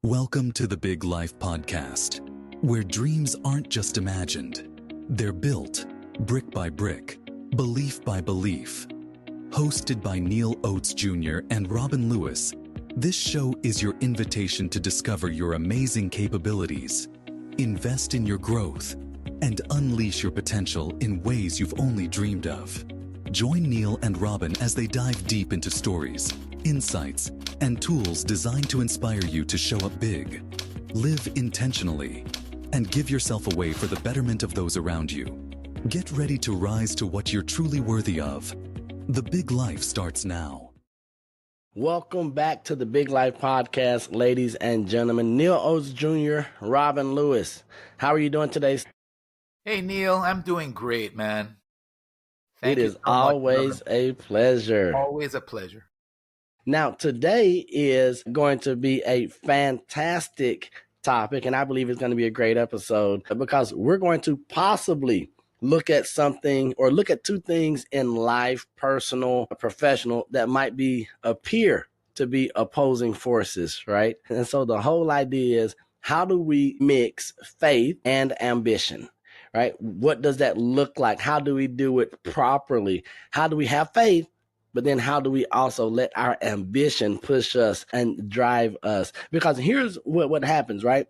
Welcome to the Big Life Podcast, where dreams aren't just imagined, they're built brick by brick, belief by belief. Hosted by Neal Oates Jr. and Robin Lewis, this show is your invitation to discover your amazing capabilities, invest in your growth, and unleash your potential in ways you've only dreamed of. Join Neal and Robin as they dive deep into stories, insights, and tools designed to inspire you to show up big, live intentionally, and give yourself away for the betterment of those around you. Get ready to rise to what you're truly worthy of. The Big Life starts now. Welcome back to the Big Life Podcast, ladies and gentlemen. Neal Oates Jr., Robin Lewis. How are you doing today? Hey, Neal, I'm doing great, man. Thank it you is so always much, a pleasure. Always a pleasure. Now, today is going to be a fantastic topic, and I believe it's going to be a great episode because we're going to possibly look at something or look at two things in life, personal, professional, that might appear to be opposing forces, right? And so the whole idea is, how do we mix faith and ambition, right? What does that look like? How do we do it properly? How do we have faith? But then how do we also let our ambition push us and drive us? Because here's what happens, right?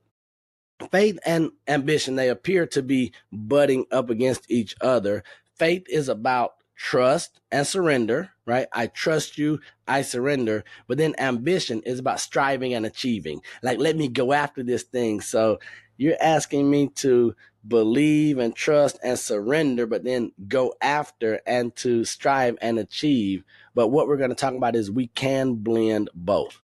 Faith and ambition, they appear to be butting up against each other. Faith is about trust and surrender, right? I trust you, I surrender. But then ambition is about striving and achieving. Like, let me go after this thing. So you're asking me to believe and trust and surrender, but then go after and to strive and achieve. But what we're going to talk about is we can blend both.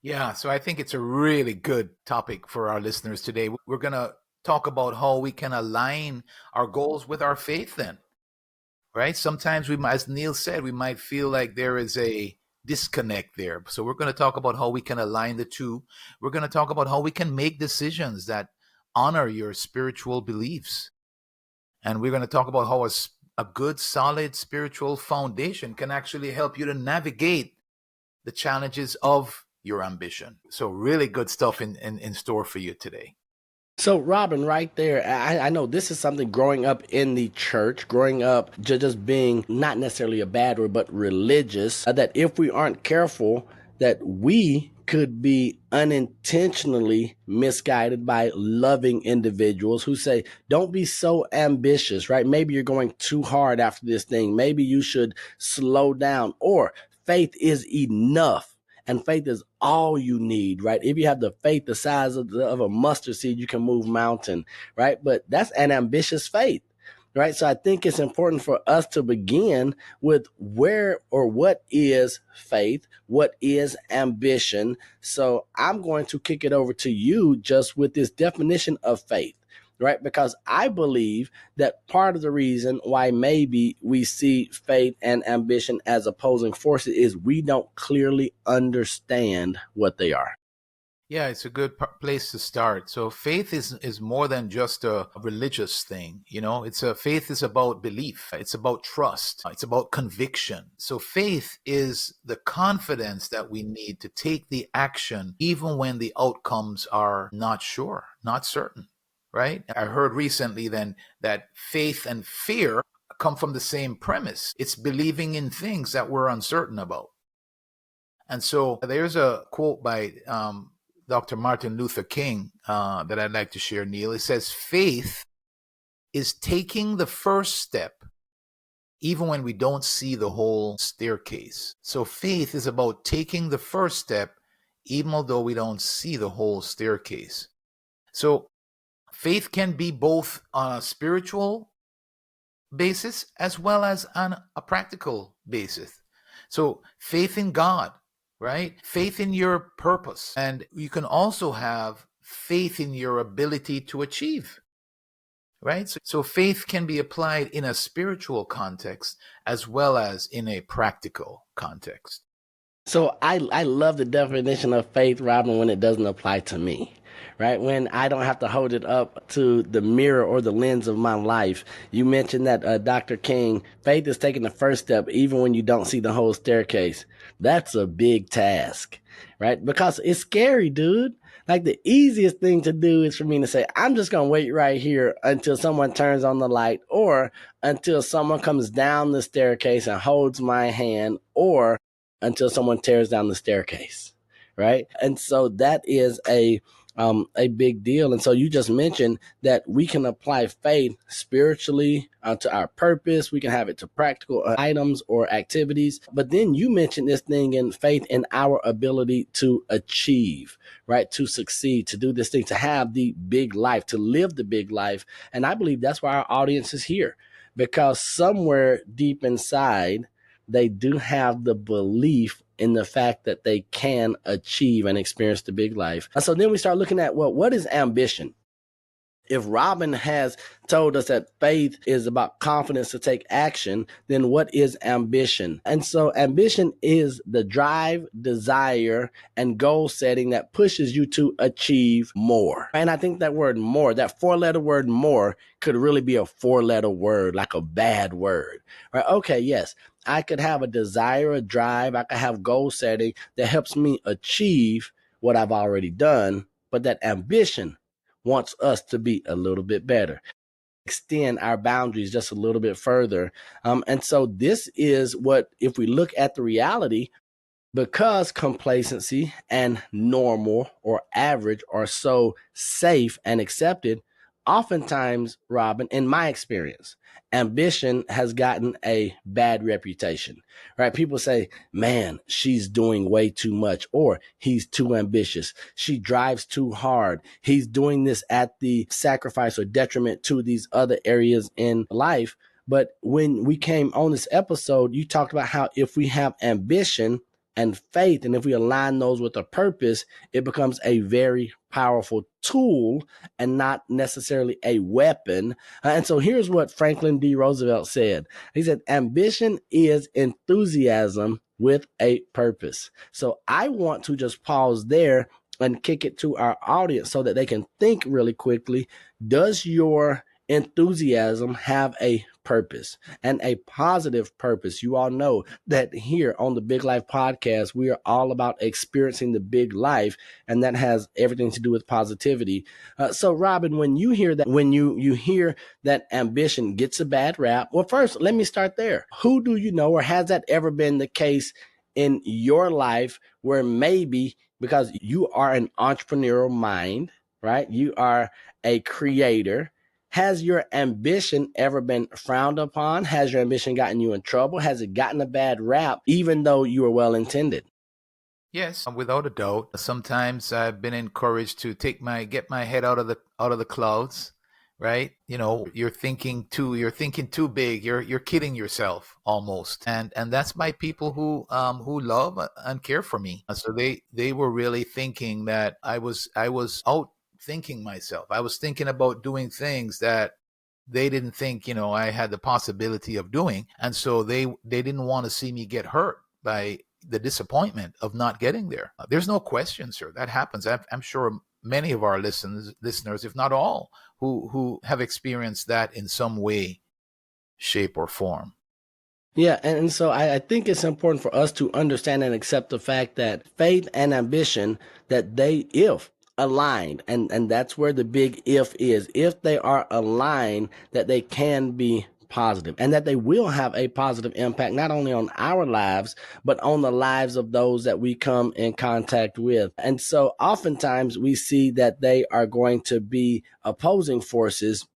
Yeah, so I think it's a really good topic for our listeners today. We're going to talk about how we can align our goals with our faith then, right? Sometimes we might, as Neal said, we might feel like there is a disconnect there. So we're going to talk about how we can align the two. We're going to talk about how we can make decisions that honor your spiritual beliefs. And we're going to talk about how a good, solid spiritual foundation can actually help you to navigate the challenges of your ambition. So really good stuff in store for you today. So, Robin, right there, I know this is something growing up in the church, growing up just being not necessarily a bad word, but religious, that if we aren't careful, that we could be unintentionally misguided by loving individuals who say, don't be so ambitious, right? Maybe you're going too hard after this thing. Maybe you should slow down, or faith is enough. And faith is all you need, right? If you have the faith the size of a mustard seed, you can move mountain, right? But that's an ambitious faith, right? So I think it's important for us to begin with where or what is faith, what is ambition. So I'm going to kick it over to you just with this definition of faith, right? Because I believe that part of the reason why maybe we see faith and ambition as opposing forces is we don't clearly understand what they are. Yeah, it's a good place to start. So faith is more than just a religious thing. You know, faith is about belief. It's about trust. It's about conviction. So faith is the confidence that we need to take the action, even when the outcomes are not sure, not certain. Right? I heard recently then that faith and fear come from the same premise. It's believing in things that we're uncertain about. And so there's a quote by Dr. Martin Luther King that I'd like to share, Neal. It says, faith is taking the first step even when we don't see the whole staircase. So faith is about taking the first step even although we don't see the whole staircase. So faith can be both on a spiritual basis as well as on a practical basis. So faith in God, right? Faith in your purpose. And you can also have faith in your ability to achieve, right? So faith can be applied in a spiritual context as well as in a practical context. So I love the definition of faith, Robin, when it doesn't apply to me, right? When I don't have to hold it up to the mirror or the lens of my life. You mentioned that, Dr. King, faith is taking the first step even when you don't see the whole staircase. That's a big task. right? Because it's scary, dude. Like the easiest thing to do is for me to say, I'm just going to wait right here until someone turns on the light or until someone comes down the staircase and holds my hand or until someone tears down the staircase, right? And so that is a big deal. And so you just mentioned that we can apply faith spiritually to our purpose. We can have it to practical items or activities. But then you mentioned this thing in faith in our ability to achieve, right? To succeed, to do this thing, to have the big life, to live the big life. And I believe that's why our audience is here, because somewhere deep inside, they do have the belief in the fact that they can achieve and experience the big life. And so then we start looking at, well, what is ambition? If Robin has told us that faith is about confidence to take action, then what is ambition? And so ambition is the drive, desire, and goal setting that pushes you to achieve more. And I think that word more, that 4-letter word more, could really be a 4-letter word, like a bad word, right? Okay, yes, I could have a desire, a drive, I could have goal setting that helps me achieve what I've already done, but that ambition wants us to be a little bit better, extend our boundaries just a little bit further. And so this is what, if we look at the reality, because complacency and normal or average are so safe and accepted, oftentimes, Robin, in my experience, ambition has gotten a bad reputation, right? People say, man, she's doing way too much, or he's too ambitious. She drives too hard. He's doing this at the sacrifice or detriment to these other areas in life. But when we came on this episode, you talked about how if we have ambition and faith, and if we align those with a purpose, it becomes a very powerful tool and not necessarily a weapon. And so here's what Franklin D. Roosevelt said. He said, ambition is enthusiasm with a purpose. So I want to just pause there and kick it to our audience so that they can think really quickly. Does your enthusiasm have a purpose, and a positive purpose? You all know that here on the Big Life Podcast, we are all about experiencing the big life, and that has everything to do with positivity. So Robin, when you hear that, when you hear that ambition gets a bad rap, well, first, let me start there. Who do you know, or has that ever been the case in your life where maybe because you are an entrepreneurial mind, right? You are a creator. Has your ambition ever been frowned upon? Has your ambition gotten you in trouble? Has it gotten a bad rap, even though you were well intended? Yes, without a doubt. Sometimes I've been encouraged to get my head out of the clouds, right? You know, you're thinking too big. You're kidding yourself almost. And that's by people who love and care for me. So they were really thinking that I was out thinking myself. I was thinking about doing things that they didn't think, I had the possibility of doing. And so they didn't want to see me get hurt by the disappointment of not getting there. There's no question, sir. That happens. I'm sure many of our listeners, if not all, who have experienced that in some way, shape, or form. Yeah, and so I think it's important for us to understand and accept the fact that faith and ambition, that they, if aligned, and that's where the big if they are aligned, that they can be positive and that they will have a positive impact, not only on our lives, but on the lives of those that we come in contact with. And so oftentimes we see that they are going to be opposing forces.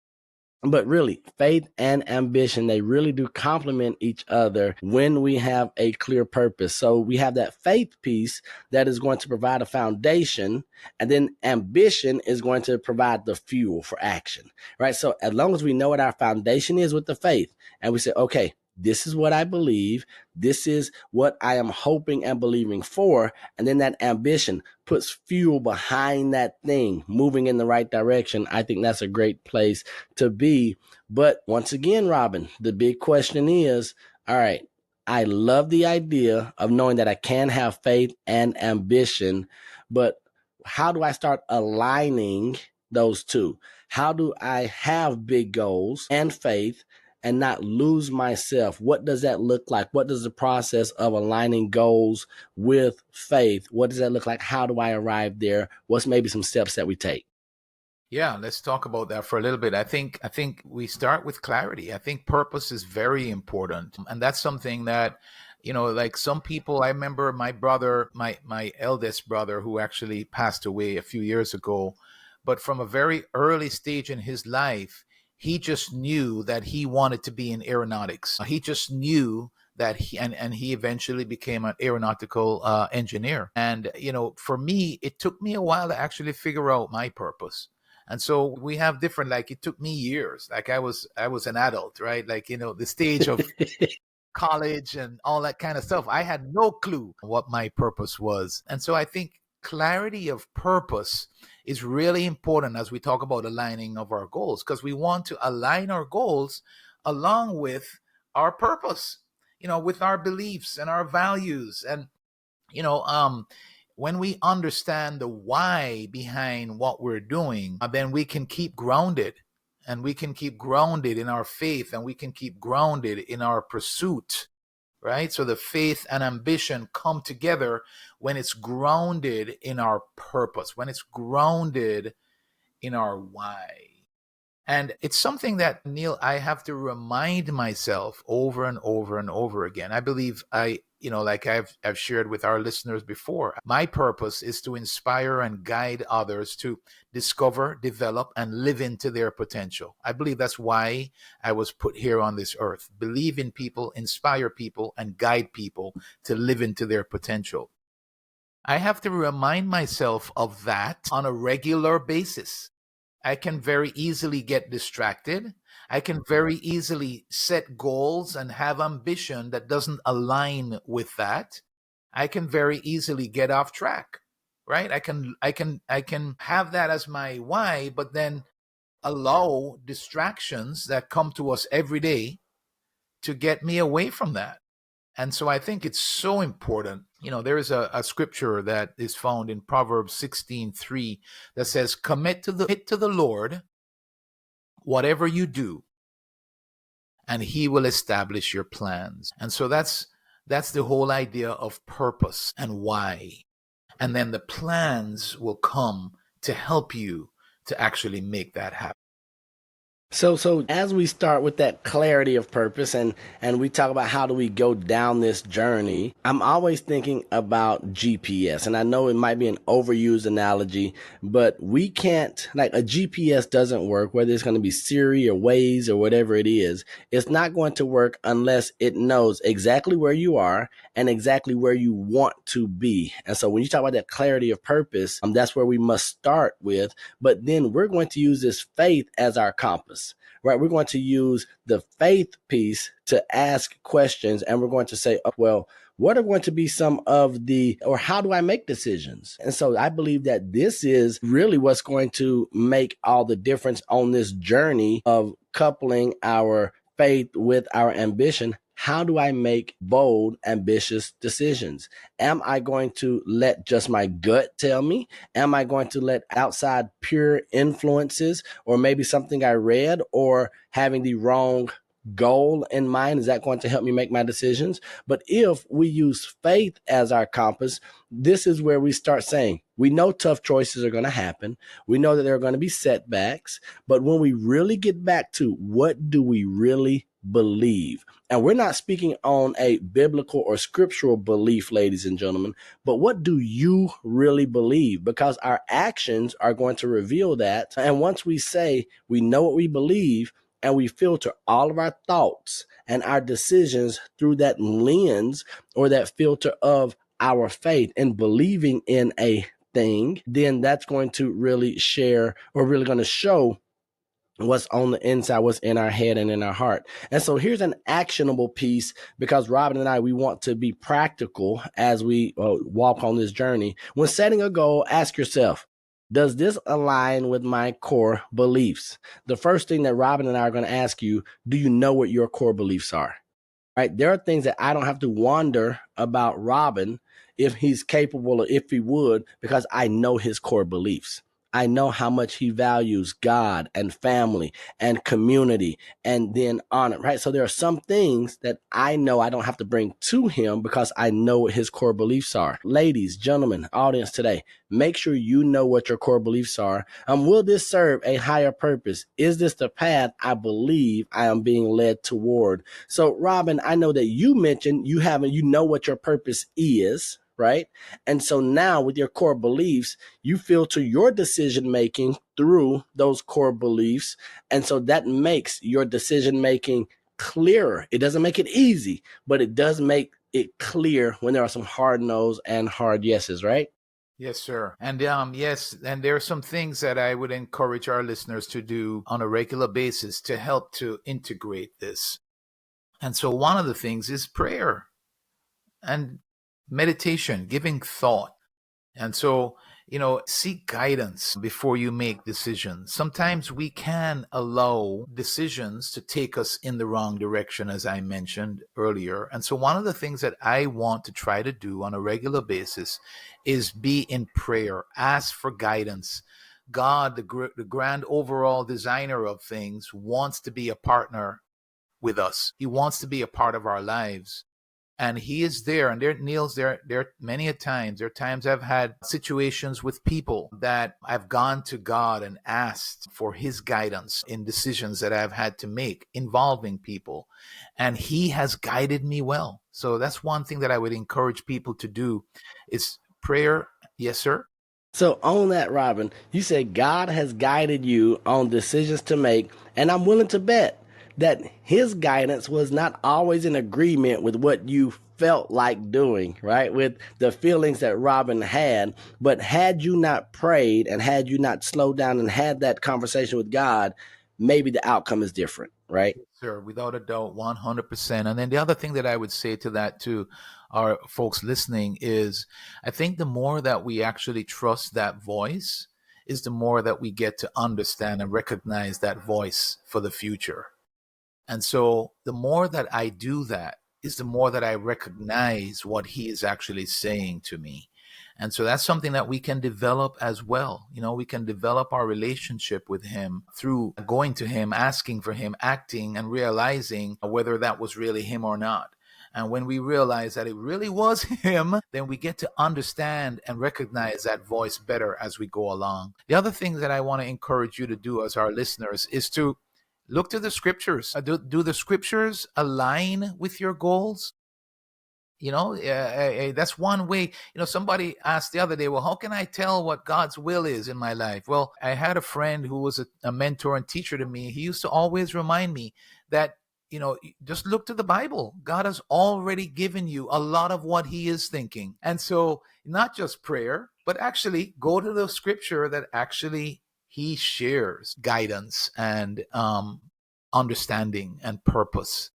But really, faith and ambition, they really do complement each other when we have a clear purpose. So we have that faith piece that is going to provide a foundation, and then ambition is going to provide the fuel for action, right? So as long as we know what our foundation is with the faith, and we say, okay, this is what I believe. This is what I am hoping and believing for. And then that ambition puts fuel behind that thing, moving in the right direction. I think that's a great place to be. But once again, Robin, the big question is, all right, I love the idea of knowing that I can have faith and ambition, but how do I start aligning those two? How do I have big goals and faith? and not lose myself. What does that look like? What does the process of aligning goals with faith, what does that look like? How do I arrive there? What's maybe some steps that we take? Yeah, let's talk about that for a little bit. I think we start with clarity. I think purpose is very important. And that's something that, like some people, I remember my brother, my eldest brother, who actually passed away a few years ago, but from a very early stage in his life, he just knew that he wanted to be in aeronautics. He just knew that he eventually became an aeronautical engineer. And for me, it took me a while to actually figure out my purpose. And so we have different, like it took me years. Like I was an adult, right? Like, the stage of college and all that kind of stuff. I had no clue what my purpose was. And so I think clarity of purpose is really important as we talk about aligning of our goals, because we want to align our goals along with our purpose, with our beliefs and our values. And, when we understand the why behind what we're doing, then we can keep grounded, and we can keep grounded in our faith, and we can keep grounded in our pursuit, right? So the faith and ambition come together when it's grounded in our purpose, when it's grounded in our why. And it's something that, Neal, I have to remind myself over and over and over again. I believe like I've shared with our listeners before, my purpose is to inspire and guide others to discover, develop, and live into their potential. I believe that's why I was put here on this earth. Believe in people, inspire people, and guide people to live into their potential. I have to remind myself of that on a regular basis. I can very easily get distracted. I can very easily set goals and have ambition that doesn't align with that. I can very easily get off track, right? I can have that as my why, but then allow distractions that come to us every day to get me away from that. And so I think it's so important. There is a scripture that is found in Proverbs 16:3 that says, commit to the Lord whatever you do, and he will establish your plans. And so that's the whole idea of purpose and why. And then the plans will come to help you to actually make that happen. So as we start with that clarity of purpose and we talk about how do we go down this journey, I'm always thinking about GPS. And I know it might be an overused analogy, but we can't, like a GPS doesn't work, whether it's going to be Siri or Waze or whatever it is. It's not going to work unless it knows exactly where you are and exactly where you want to be. And so when you talk about that clarity of purpose, that's where we must start with. But then we're going to use this faith as our compass. Right, we're going to use the faith piece to ask questions, and we're going to say, oh, well, what are going to be some of or how do I make decisions? And so I believe that this is really what's going to make all the difference on this journey of coupling our faith with our ambition. How do I make bold, ambitious decisions? Am I going to let just my gut tell me? Am I going to let outside pure influences or maybe something I read or having the wrong goal in mind? Is that going to help me make my decisions? But if we use faith as our compass, this is where we start saying, we know tough choices are going to happen. We know that there are going to be setbacks. But when we really get back to what do we really believe? And we're not speaking on a biblical or scriptural belief, ladies and gentlemen, but what do you really believe? Because our actions are going to reveal that. And once we say we know what we believe and we filter all of our thoughts and our decisions through that lens or that filter of our faith and believing in a thing, then that's going to really share or really going to show what's on the inside, what's in our head and in our heart. And so here's an actionable piece, because Robin and I, we want to be practical as we walk on this journey. When setting a goal, ask yourself, does this align with my core beliefs? The first thing that Robin and I are going to ask you, do you know what your core beliefs are? Right? There are things that I don't have to wonder about Robin if he's capable or if he would, because I know his core beliefs. I know how much he values God and family and community and then honor, right? So there are some things that I know I don't have to bring to him because I know what his core beliefs are. Ladies, gentlemen, audience today, make sure you know what your core beliefs are. Will this serve a higher purpose? Is this the path I believe I am being led toward? So, Robin, I know that you mentioned you know what your purpose is, right? And so now with your core beliefs, you filter your decision making through those core beliefs. And so that makes your decision making clearer. It doesn't make it easy, but it does make it clear when there are some hard no's and hard yeses, right? Yes, sir. And yes, and there are some things that I would encourage our listeners to do on a regular basis to help to integrate this. And so one of the things is prayer and meditation, giving thought. And so, seek guidance before you make decisions. Sometimes we can allow decisions to take us in the wrong direction, as I mentioned earlier. And so one of the things that I want to try to do on a regular basis is be in prayer, ask for guidance. God, the grand overall designer of things, wants to be a partner with us. He wants to be a part of our lives. And he is there, and there are many a times. There are times I've had situations with people that I've gone to God and asked for his guidance in decisions that I've had to make involving people. And he has guided me well. So that's one thing that I would encourage people to do is prayer. Yes, sir. So on that, Robin, you said God has guided you on decisions to make, and I'm willing to bet that his guidance was not always in agreement with what you felt like doing, right? With the feelings that Robin had. But had you not prayed and had you not slowed down and had that conversation with God, maybe the outcome is different, right? Sure, without a doubt, 100%. And then the other thing that I would say to that, to our folks listening, is I think the more that we actually trust that voice is the more that we get to understand and recognize that voice for the future. And so the more that I do that is the more that I recognize what he is actually saying to me. And so that's something that we can develop as well. We can develop our relationship with him through going to him, asking for him, acting, and realizing whether that was really him or not. And when we realize that it really was him, then we get to understand and recognize that voice better as we go along. The other thing that I want to encourage you to do as our listeners is to look to the scriptures. Do the scriptures align with your goals? That's one way. Somebody asked the other day, well, how can I tell what God's will is in my life? Well, I had a friend who was a mentor and teacher to me. He used to always remind me that, just look to the Bible. God has already given you a lot of what he is thinking. And so not just prayer, but actually go to the scripture that actually he shares guidance and understanding and purpose.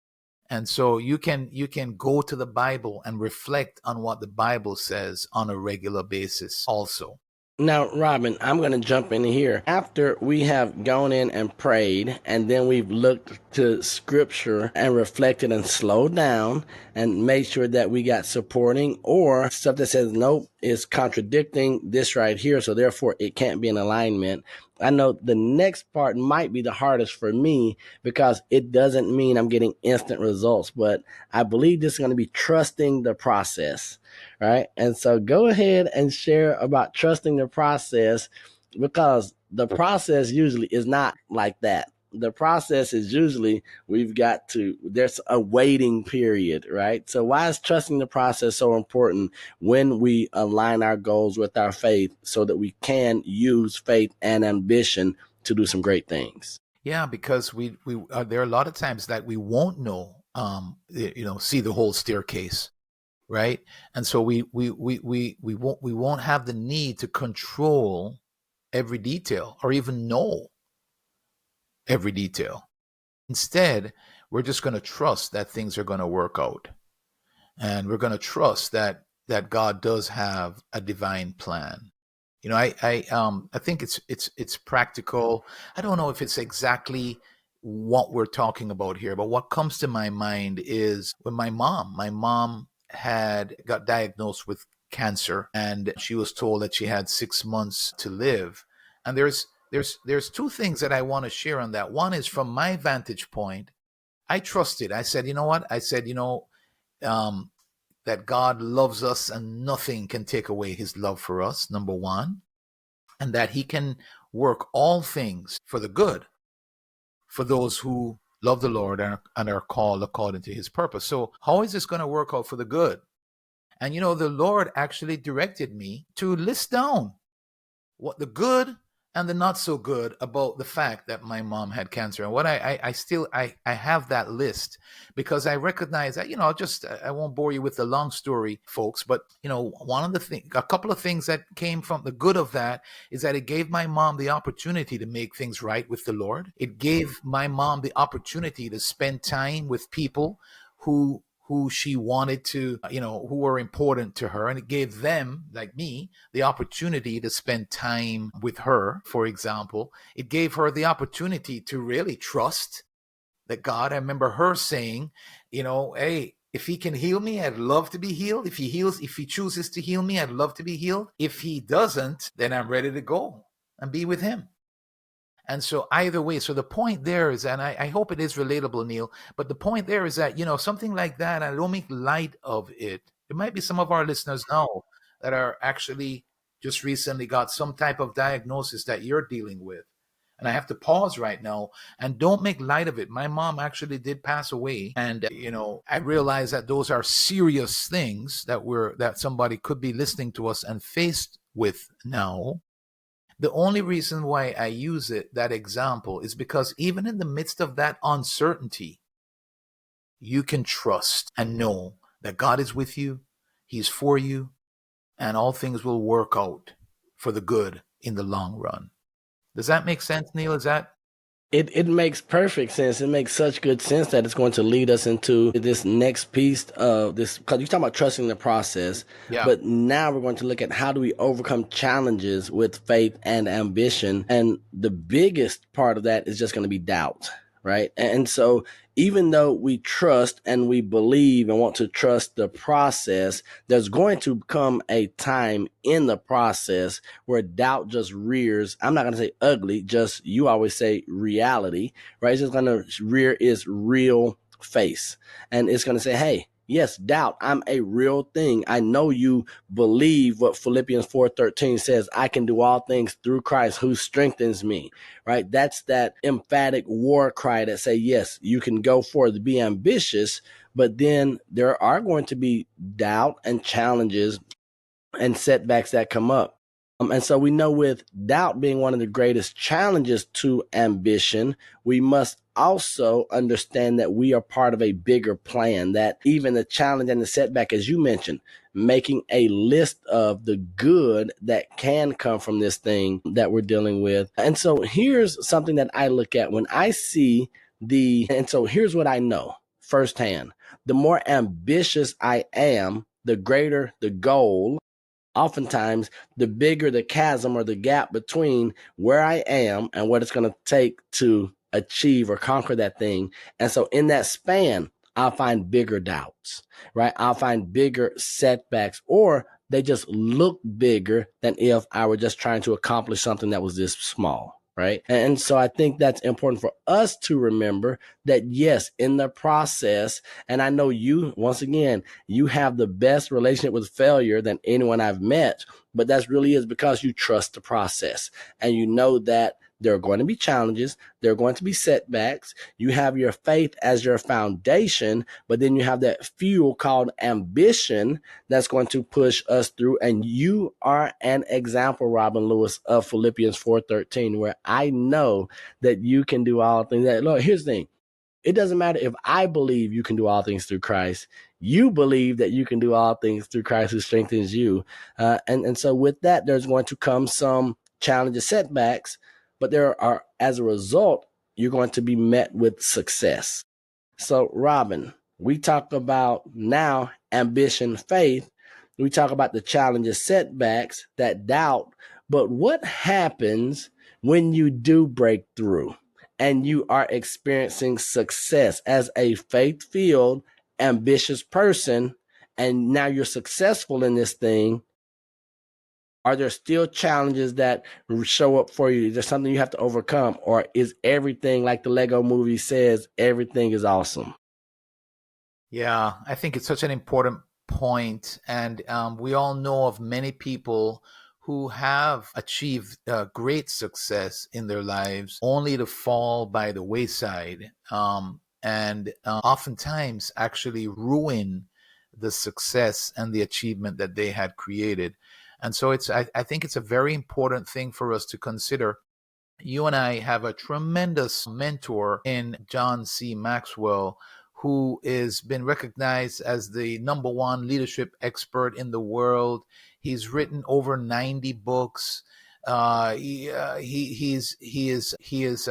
And so you can go to the Bible and reflect on what the Bible says on a regular basis also. Now, Robin, I'm going to jump in here. After we have gone in and prayed, and then we've looked to scripture and reflected and slowed down and made sure that we got supporting or stuff that says, nope, is contradicting this right here, so therefore it can't be in alignment. I know the next part might be the hardest for me because it doesn't mean I'm getting instant results, but I believe this is going to be trusting the process, right? And so go ahead and share about trusting the process because the process usually is not like that. The process is usually there's a waiting period, right? So why is trusting the process so important when we align our goals with our faith so that we can use faith and ambition to do some great things? Yeah, because we there are a lot of times that we won't know, see the whole staircase, right? And so we won't have the need to control every detail or even know every detail. Instead, we're just going to trust that things are going to work out. And we're going to trust that God does have a divine plan. I think it's practical. I don't know if it's exactly what we're talking about here, but what comes to my mind is when my mom had got diagnosed with cancer, and she was told that she had 6 months to live. And there's two things that I want to share on that. One is from my vantage point. I trusted. I said, you know what? I said, um, that God loves us and nothing can take away his love for us, number one, and that he can work all things for the good for those who love the Lord and are called according to his purpose. So how is this going to work out for the good? And the Lord actually directed me to list down what the good and the not so good about the fact that my mom had cancer. And what I have that list because I recognize that, I won't bore you with the long story, folks, but a couple of things that came from the good of that is that it gave my mom the opportunity to make things right with the Lord. It gave my mom the opportunity to spend time with people who she wanted to, who were important to her. And it gave them, like me, the opportunity to spend time with her, for example. It gave her the opportunity to really trust that God, I remember her saying, hey, if he can heal me, I'd love to be healed. If he chooses to heal me, I'd love to be healed. If he doesn't, then I'm ready to go and be with him. And so either way, so the point there is, and I hope it is relatable, Neal, but the point there is that, something like that, I don't make light of it. There might be some of our listeners now that are actually just recently got some type of diagnosis that you're dealing with. And I have to pause right now and don't make light of it. My mom actually did pass away. And, I realize that those are serious things that somebody could be listening to us and faced with now. The only reason why I use that example, is because even in the midst of that uncertainty, you can trust and know that God is with you, he's for you, and all things will work out for the good in the long run. Does that make sense, Neal? Is that? It makes perfect sense. It makes such good sense that it's going to lead us into this next piece of this, because you're talking about trusting the process. Yeah. But now we're going to look at how do we overcome challenges with faith and ambition. And the biggest part of that is just going to be doubt, right? And so even though we trust and we believe and want to trust the process, there's going to come a time in the process where doubt just rears. I'm not going to say ugly, just, you always say reality, right? It's just going to rear its real face. And it's going to say, hey, yes, doubt, I'm a real thing. I know you believe what Philippians 4:13 says, I can do all things through Christ who strengthens me, right? That's that emphatic war cry that say, yes, you can go forth, be ambitious, but then there are going to be doubt and challenges and setbacks that come up. And so we know, with doubt being one of the greatest challenges to ambition, we must also understand that we are part of a bigger plan, that even the challenge and the setback, as you mentioned, making a list of the good that can come from this thing that we're dealing with. And so here's something that I look at when I see and so here's what I know firsthand. The more ambitious I am, the greater the goal. Oftentimes, the bigger the chasm or the gap between where I am and what it's going to take to achieve or conquer that thing. And so in that span, I'll find bigger doubts, right? I'll find bigger setbacks, or they just look bigger than if I were just trying to accomplish something that was this small. Right. And so I think that's important for us to remember that, yes, in the process, and I know you, once again, you have the best relationship with failure than anyone I've met, but that really is because you trust the process and you know that there are going to be challenges. There are going to be setbacks. You have your faith as your foundation, but then you have that fuel called ambition that's going to push us through. And you are an example, Robin Lewis, of Philippians 4:13, where I know that you can do all things. Look, here's the thing. It doesn't matter if I believe you can do all things through Christ. You believe that you can do all things through Christ who strengthens you. And so with that, there's going to come some challenges, setbacks, but there are, as a result, you're going to be met with success. So, Robin, we talk about now ambition, faith. We talk about the challenges, setbacks, that doubt. But what happens when you do break through and you are experiencing success as a faith-filled, ambitious person, and now you're successful in this thing? Are there still challenges that show up for you? Is there something you have to overcome? Or is everything, like the Lego movie says, everything is awesome? Yeah, I think it's such an important point. And we all know of many people who have achieved great success in their lives only to fall by the wayside, and oftentimes actually ruin the success and the achievement that they had created. And so I think it's a very important thing for us to consider. You and I have a tremendous mentor in John C. Maxwell, who is been recognized as the number one leadership expert in the world. He's written over 90 books. He has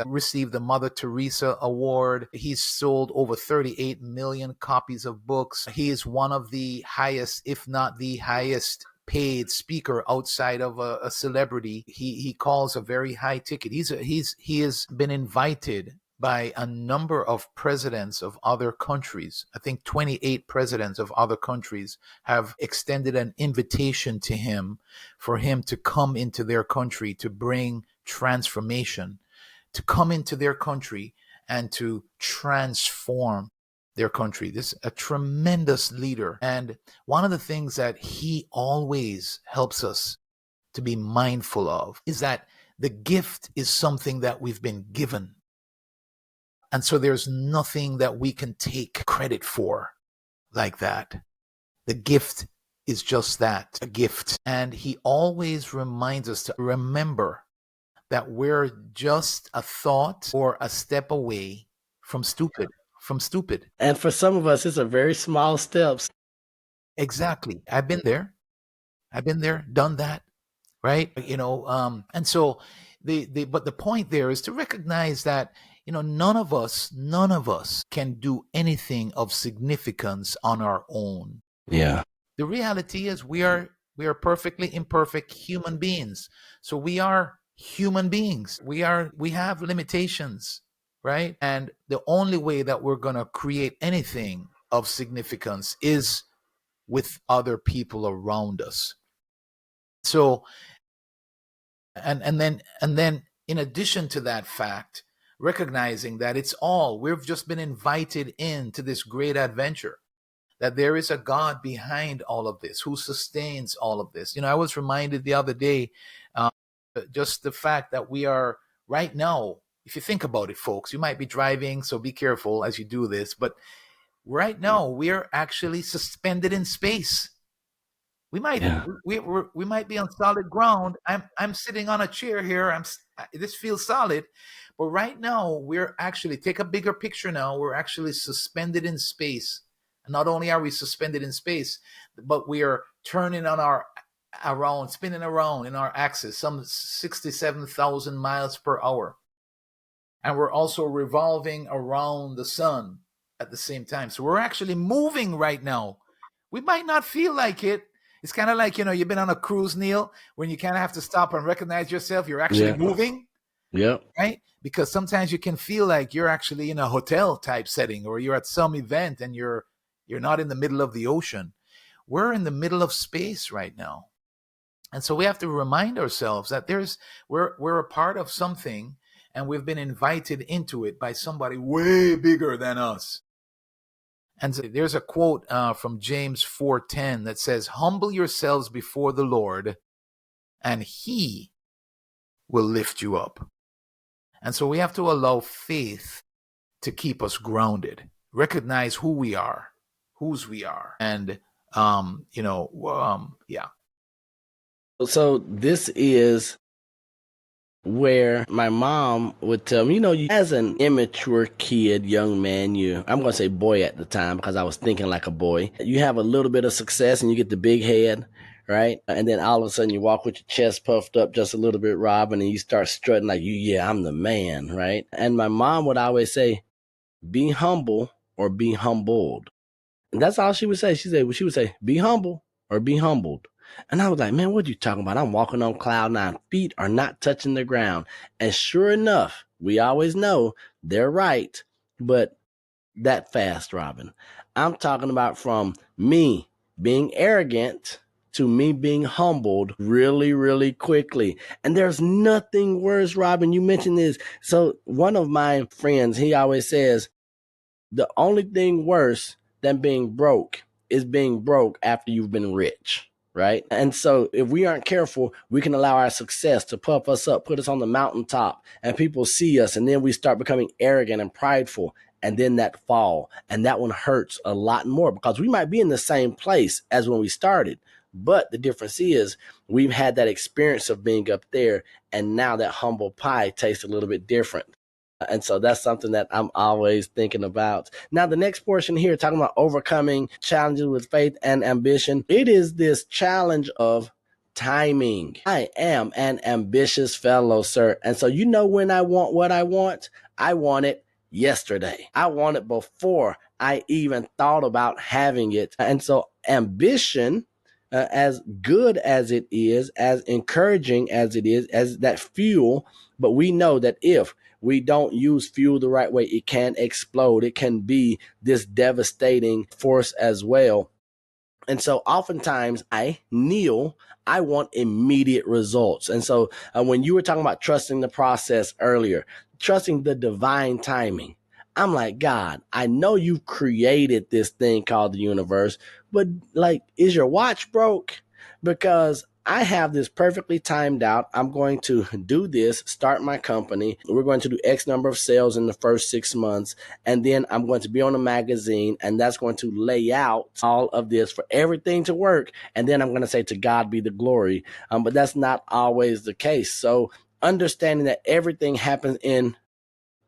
received the Mother Teresa Award. He's sold over 38 million copies of books. He is one of the highest, if not the highest, paid speaker outside of a celebrity. He calls a very high ticket. He has been invited by a number of presidents of other countries. I think 28 presidents of other countries have extended an invitation to him for him to come into their country to bring transformation, to come into their country and to transform their country. This is a tremendous leader. And one of the things that he always helps us to be mindful of is that the gift is something that we've been given. And so there's nothing that we can take credit for like that. The gift is just that, a gift. And he always reminds us to remember that we're just a thought or a step away from stupid. And for some of us, it's a very small steps. Exactly. I've been there, done that, right? And so but the point there is to recognize that, none of us can do anything of significance on our own. Yeah. The reality is we are perfectly imperfect human beings. So we are human beings. We have limitations, right? And the only way that we're going to create anything of significance is with other people around us. So, and then in addition to that fact, recognizing that we've just been invited into this great adventure, that there is a God behind all of this who sustains all of this. I was reminded the other day, just the fact that we are right now, if you think about it, folks, you might be driving, so be careful as you do this, but right now we are actually suspended in space. We might we might be on solid ground. I'm sitting on a chair here. This feels solid, but right now we're actually, take a bigger picture now. We're actually suspended in space. And not only are we suspended in space, but we are turning spinning around in our axis, some 67,000 miles per hour. And we're also revolving around the sun at the same time. So we're actually moving right now. We might not feel like it. It's kind of like, you've been on a cruise, Neal, when you kind of have to stop and recognize yourself. You're actually moving. Yep. Right? Because sometimes you can feel like you're actually in a hotel type setting, or you're at some event and you're not in the middle of the ocean. We're in the middle of space right now. And so we have to remind ourselves that we're a part of something, and we've been invited into it by somebody way bigger than us. And so there's a quote from James 4:10 that says, "Humble yourselves before the Lord, and he will lift you up." And so we have to allow faith to keep us grounded, recognize who we are, whose we are. And, yeah. So this is where my mom would tell me, as an immature kid, young man, I'm going to say boy at the time because I was thinking like a boy, you have a little bit of success and you get the big head, right? And then all of a sudden you walk with your chest puffed up just a little bit, Robin, and you start strutting like, I'm the man, right? And my mom would always say, be humble or be humbled. And that's all she would say. She would say, be humble or be humbled. And I was like, man, what are you talking about? I'm walking on cloud nine. Feet are not touching the ground. And sure enough, we always know they're right. But that fast, Robin. I'm talking about from me being arrogant to me being humbled really, really quickly. And there's nothing worse, Robin, you mentioned this. So one of my friends, he always says, the only thing worse than being broke is being broke after you've been rich, right? And so if we aren't careful, we can allow our success to puff us up, put us on the mountaintop, and people see us, and then we start becoming arrogant and prideful, and then that fall. And that one hurts a lot more because we might be in the same place as when we started. But the difference is we've had that experience of being up there, and now that humble pie tastes a little bit different. And so that's something that I'm always thinking about. Now, the next portion here, talking about overcoming challenges with faith and ambition, it is this challenge of timing. I am an ambitious fellow, sir. And so, you know, when I want what I want it yesterday. I want it before I even thought about having it. And so, ambition, as good as it is, as encouraging as it is, as that fuel, but we know that if we don't use fuel the right way, it can explode. It can be this devastating force as well. And so oftentimes Neal, I want immediate results. And so when you were talking about trusting the process earlier, trusting the divine timing, I'm like, God, I know you've created this thing called the universe, but like, is your watch broke? Because I have this perfectly timed out. I'm going to do this, start my company. We're going to do X number of sales in the first 6 months. And then I'm going to be on a magazine, and that's going to lay out all of this for everything to work. And then I'm going to say, to God be the glory. But that's not always the case. So understanding that everything happens in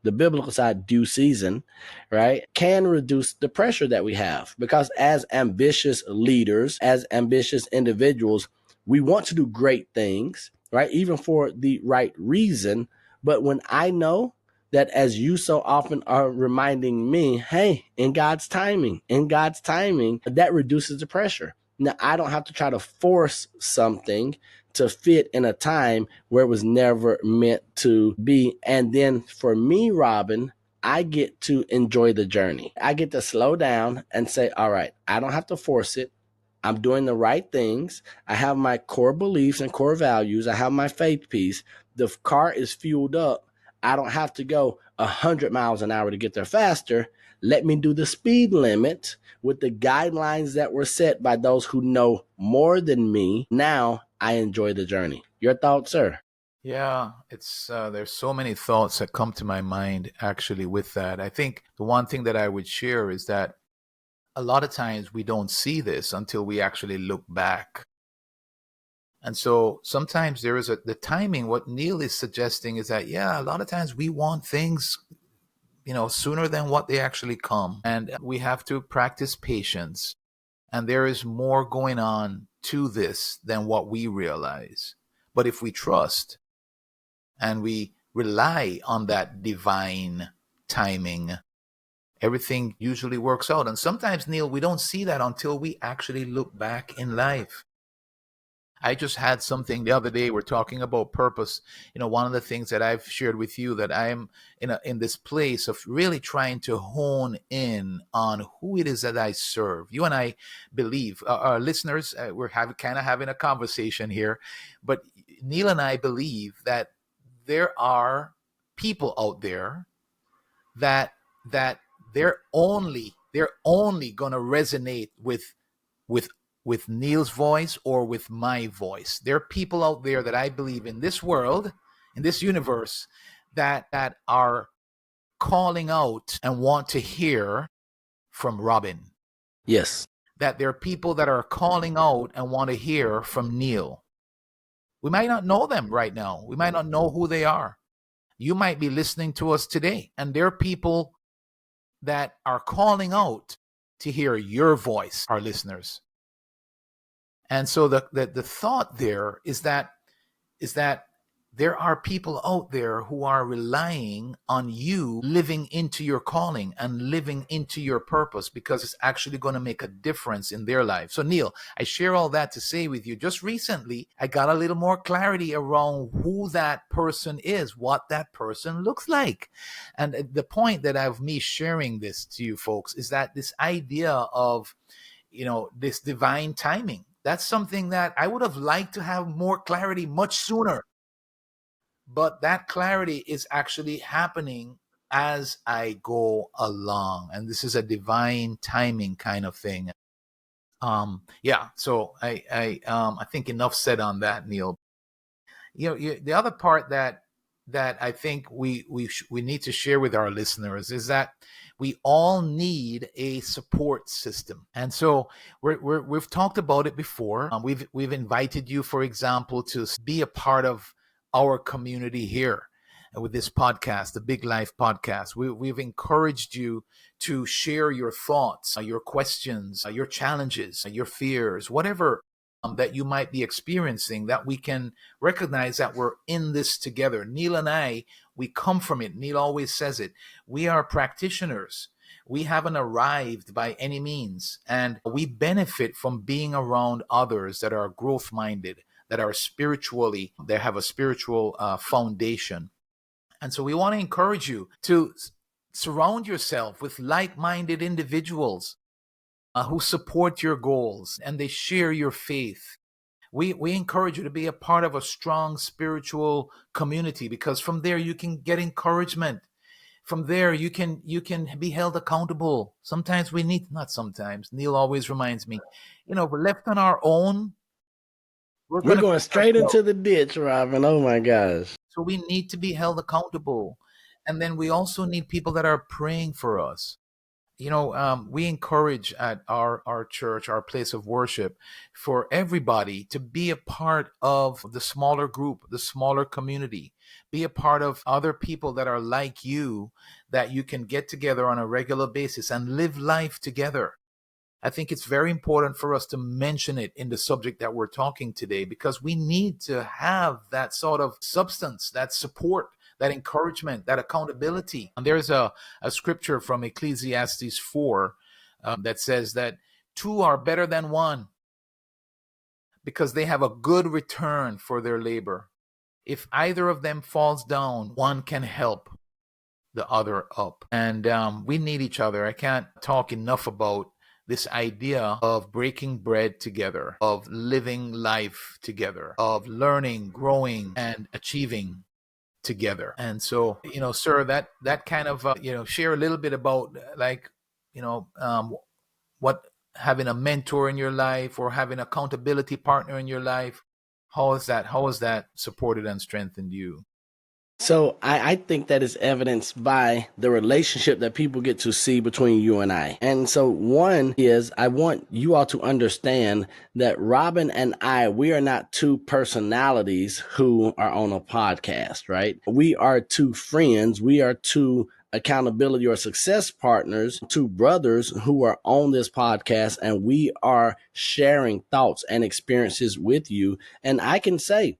the biblical side, due season, right, can reduce the pressure that we have. Because as ambitious leaders, as ambitious individuals, we want to do great things, right, even for the right reason. But when I know that, as you so often are reminding me, hey, in God's timing, that reduces the pressure. Now, I don't have to try to force something to fit in a time where it was never meant to be. And then for me, Robin, I get to enjoy the journey. I get to slow down and say, all right, I don't have to force it. I'm doing the right things. I have my core beliefs and core values. I have my faith piece. The car is fueled up. I don't have to go 100 miles an hour to get there faster. Let me do the speed limit with the guidelines that were set by those who know more than me. Now I enjoy the journey. Your thoughts, sir? Yeah, it's there's so many thoughts that come to my mind actually with that. I think the one thing that I would share is that a lot of times we don't see this until we actually look back. And so sometimes there is the timing. What Neal is suggesting is that, yeah, a lot of times we want things, sooner than what they actually come. And we have to practice patience. And there is more going on to this than what we realize. But if we trust and we rely on that divine timing, everything usually works out. And sometimes, Neal, we don't see that until we actually look back in life. I just had something the other day. We're talking about purpose. One of the things that I've shared with you, that I'm in this place of really trying to hone in on who it is that I serve. You and I believe, our listeners, we're kind of having a conversation here, but Neal and I believe that there are people out there that they're only going to resonate with Neal's voice or with my voice. There are people out there that I believe in this world, in this universe, that are calling out and want to hear from Robin. Yes. That there are people that are calling out and want to hear from Neal. We might not know them right now. We might not know who they are. You might be listening to us today, and there are people that are calling out to hear your voice, our listeners. And so the thought there is that there are people out there who are relying on you living into your calling and living into your purpose, because it's actually going to make a difference in their life. So, Neal, I share all that to say with you, just recently, I got a little more clarity around who that person is, what that person looks like. And the point that of me sharing this to you folks is that this idea of, this divine timing, That's something that I would have liked to have more clarity much sooner. But that clarity is actually happening as I go along. And this is a divine timing kind of thing. Yeah, so I think enough said on that, Neal. The other part that I think we need to share with our listeners is that we all need a support system. And so we've talked about it before. We've invited you, for example, to be a part of our community here with this podcast, the Big Life Podcast. We've encouraged you to share your thoughts, your questions, your challenges, your fears, whatever that you might be experiencing, that we can recognize that we're in this together. Neal and I, we come from it. Neal always says it. We are practitioners. We haven't arrived by any means, and we benefit from being around others that are growth minded, that are spiritually, they have a spiritual foundation. And so we want to encourage you to surround yourself with like-minded individuals who support your goals and they share your faith. We encourage you to be a part of a strong spiritual community, because from there you can get encouragement. From there you can be held accountable. Sometimes we need, not sometimes, Neal always reminds me, we're left on our own. We're going straight into the ditch, Robin. Oh my gosh. So we need to be held accountable. And then we also need people that are praying for us. We encourage at our church, our place of worship, for everybody to be a part of the smaller group, the smaller community, be a part of other people that are like you, that you can get together on a regular basis and live life together. I think it's very important for us to mention it in the subject that we're talking today, because we need to have that sort of substance, that support, that encouragement, that accountability. And there's a scripture from Ecclesiastes 4 that says that two are better than one, because they have a good return for their labor. If either of them falls down, one can help the other up. And we need each other. I can't talk enough about this idea of breaking bread together, of living life together, of learning, growing, and achieving together. And so, sir, that kind of, share a little bit about what having a mentor in your life or having an accountability partner in your life, how has that supported and strengthened you? So I think that is evidenced by the relationship that people get to see between you and I. And so one is, I want you all to understand that Robin and I, we are not two personalities who are on a podcast, right? We are two friends. We are two accountability or success partners, two brothers who are on this podcast, and we are sharing thoughts and experiences with you. And I can say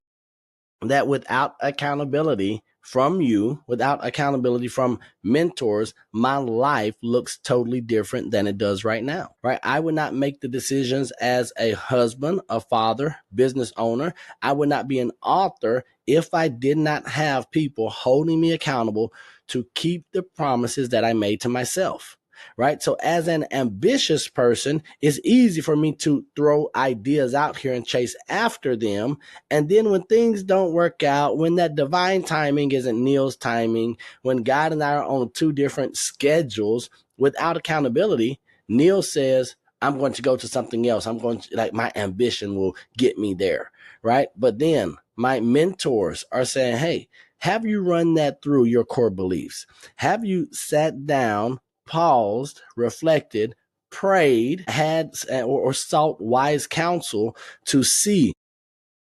that without accountability from you, without accountability from mentors, my life looks totally different than it does right now, right? I would not make the decisions as a husband, a father, business owner. I would not be an author if I did not have people holding me accountable to keep the promises that I made to myself. Right. So as an ambitious person, it's easy for me to throw ideas out here and chase after them. And then when things don't work out, when that divine timing isn't Neal's timing, when God and I are on two different schedules without accountability, Neal says, I'm going to go to something else. I'm going to, my ambition will get me there. Right. But then my mentors are saying, hey, have you run that through your core beliefs? Have you sat down, paused, reflected, prayed, had or sought wise counsel to see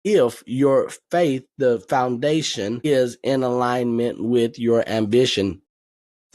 if your faith, the foundation, is in alignment with your ambition?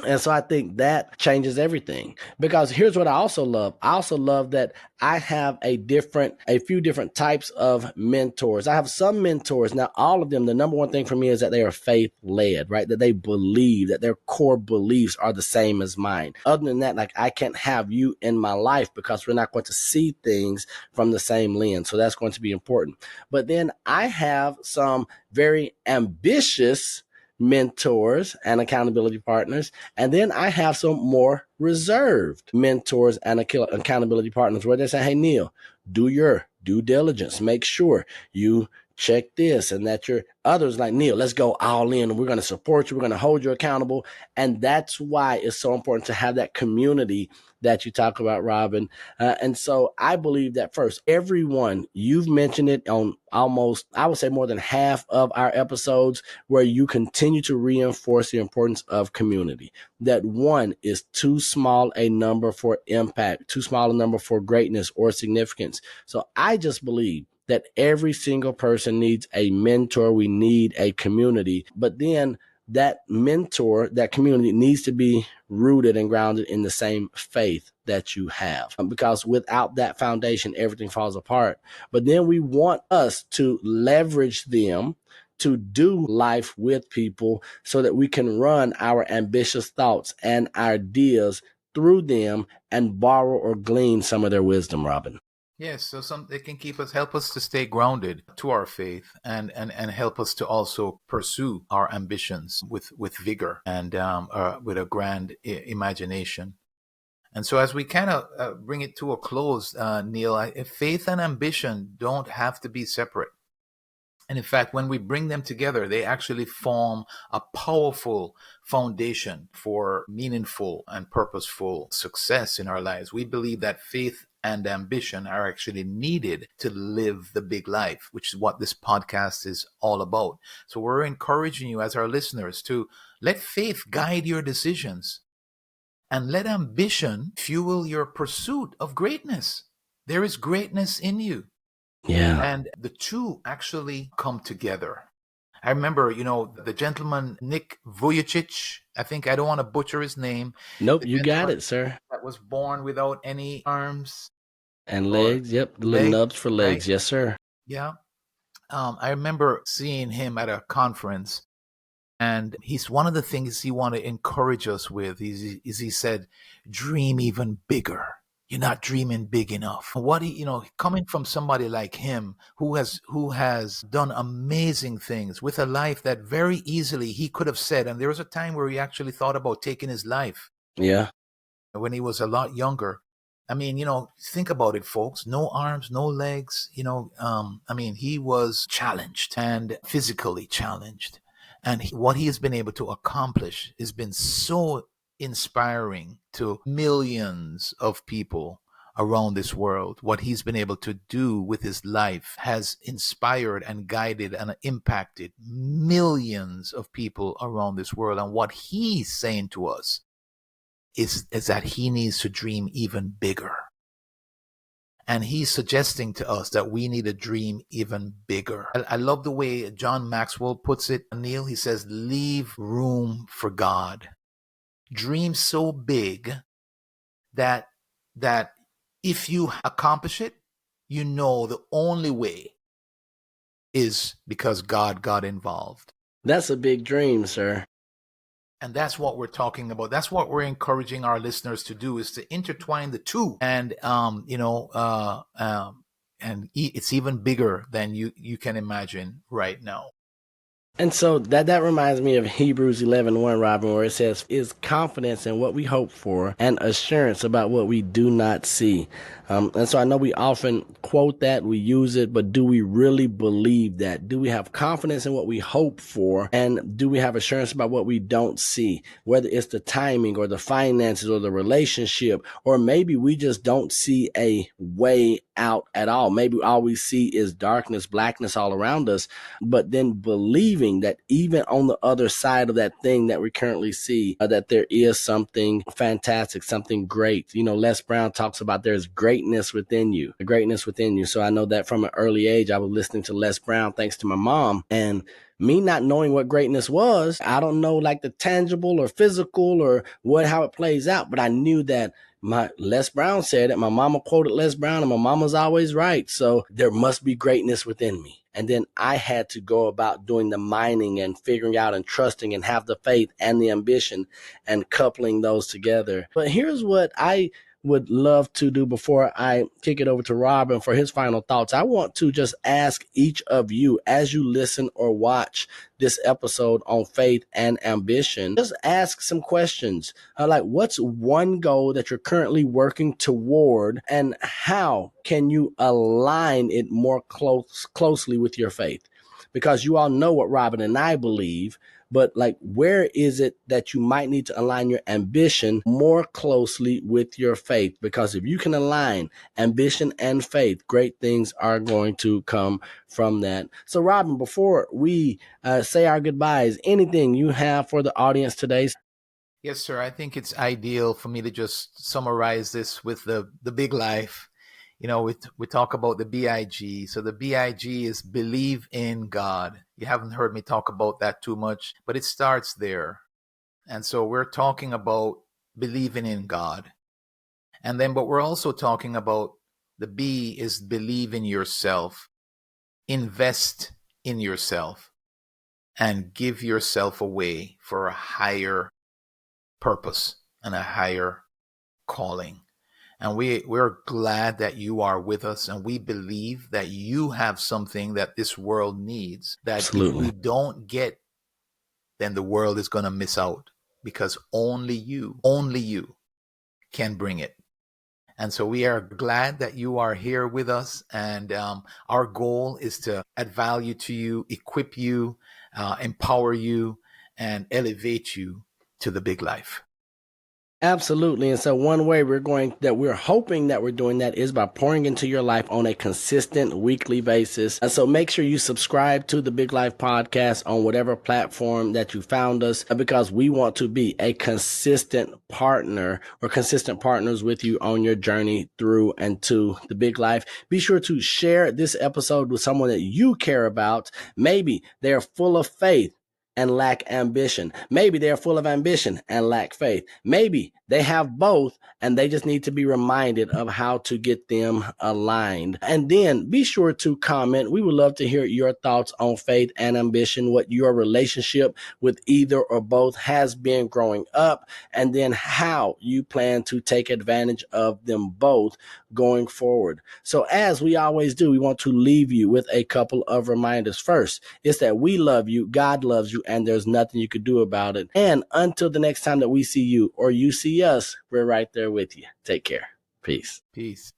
And so I think that changes everything, because here's what I also love. I also love that I have a few different types of mentors. I have some mentors. Now, all of them, the number one thing for me is that they are faith led, right? That they believe, that their core beliefs are the same as mine. Other than that, I can't have you in my life because we're not going to see things from the same lens. So that's going to be important. But then I have some very ambitious mentors and accountability partners. And then I have some more reserved mentors and accountability partners where they say, hey, Neal, do your due diligence. Make sure you check this and that your others like Neal, let's go all in. We're going to support you. We're going to hold you accountable. And that's why it's so important to have that community that you talk about, Robin. And so I believe that first, everyone, you've mentioned it on almost, I would say more than half of our episodes, where you continue to reinforce the importance of community. That one is too small a number for impact, too small a number for greatness or significance. So I just believe that every single person needs a mentor. We need a community, but then that mentor, that community needs to be rooted and grounded in the same faith that you have. Because without that foundation, everything falls apart. But then we want us to leverage them to do life with people so that we can run our ambitious thoughts and ideas through them and borrow or glean some of their wisdom, Robin. Yes, so they can help us to stay grounded to our faith, and help us to also pursue our ambitions with vigor and with a grand imagination. And so as we kind of bring it to a close, Neal, faith and ambition don't have to be separate. And in fact, when we bring them together, they actually form a powerful foundation for meaningful and purposeful success in our lives. We believe that faith and ambition are actually needed to live the big life, which is what this podcast is all about. So we're encouraging you as our listeners to let faith guide your decisions and let ambition fuel your pursuit of greatness. There is greatness in you. Yeah. And the two actually come together. I remember, the gentleman, Nick Vujicic, I don't want to butcher his name. Nope, you got it, sir. That was born without any arms. And legs, yep, the little nubs for legs, right? Yes, sir. Yeah. I remember seeing him at a conference, and he's one of the things he wanted to encourage us with is he said, dream even bigger. You're not dreaming big enough. What coming from somebody like him who has done amazing things with a life that very easily he could have said, and there was a time where he actually thought about taking his life. Yeah. When he was a lot younger. I mean, think about it, folks. No arms, no legs, he was challenged and physically challenged. And what he has been able to accomplish has been so inspiring to millions of people around this world. What he's been able to do with his life has inspired and guided and impacted millions of people around this world. And what he's saying to us is that he needs to dream even bigger. And he's suggesting to us that we need to dream even bigger. I love the way John Maxwell puts it, Neal. He says, leave room for God. Dream so big that if you accomplish it, the only way is because God got involved. That's a big dream, sir. And that's what we're talking about. That's what we're encouraging our listeners to do, is to intertwine the two. And, and it's even bigger than you can imagine right now. And so that reminds me of Hebrews 11:1, Robin, where it says, is confidence in what we hope for and assurance about what we do not see. And so I know we often quote that, we use it, but do we really believe that? Do we have confidence in what we hope for? And do we have assurance about what we don't see? Whether it's the timing or the finances or the relationship, or maybe we just don't see a way out at all. Maybe all we see is darkness, blackness all around us, but then believing that even on the other side of that thing that we currently see, that there is something fantastic, something great. Les Brown talks about there's greatness within you, the greatness within you. So I know that from an early age, I was listening to Les Brown thanks to my mom, and me not knowing what greatness was, I don't know like the tangible or physical or how it plays out, but I knew that Les Brown said it. My mama quoted Les Brown, and my mama's always right. So there must be greatness within me. And then I had to go about doing the mining and figuring out and trusting and have the faith and the ambition and coupling those together. But here's what I would love to do before I kick it over to Robin for his final thoughts, I want to just ask each of you as you listen or watch this episode on faith and ambition, just ask some questions like what's one goal that you're currently working toward and how can you align it more closely with your faith? Because you all know what Robin and I believe, but like where is it that you might need to align your ambition more closely with your faith? Because if you can align ambition and faith, great things are going to come from that. So Robin, before we say our goodbyes, anything you have for the audience today? Yes, sir. I think it's ideal for me to just summarize this with the big life. You know, we talk about the BIG. So the BIG is believe in God. You haven't heard me talk about that too much, but it starts there. And so we're talking about believing in God. And then, but we're also talking about the B is believe in yourself, invest in yourself, and give yourself away for a higher purpose and a higher calling. And we're glad that you are with us, and we believe that you have something that this world needs, that Absolutely. if we don't get, then the world is going to miss out, because only you can bring it. And so we are glad that you are here with us, and our goal is to add value to you, equip you, empower you, and elevate you to the big life. Absolutely. And so one way we're hoping that we're doing that is by pouring into your life on a consistent weekly basis. And so make sure you subscribe to the Big Life Podcast on whatever platform that you found us, because we want to be a consistent partner or consistent partners with you on your journey through and to the big life. Be sure to share this episode with someone that you care about. Maybe they're full of faith and lack ambition. Maybe they're full of ambition and lack faith. Maybe they have both and they just need to be reminded of how to get them aligned. And then be sure to comment. We would love to hear your thoughts on faith and ambition, what your relationship with either or both has been growing up, and then how you plan to take advantage of them both going forward. So as we always do, we want to leave you with a couple of reminders. First, it's that we love you, God loves you, and there's nothing you could do about it. And until the next time that we see you or you see us, we're right there with you. Take care. Peace. Peace.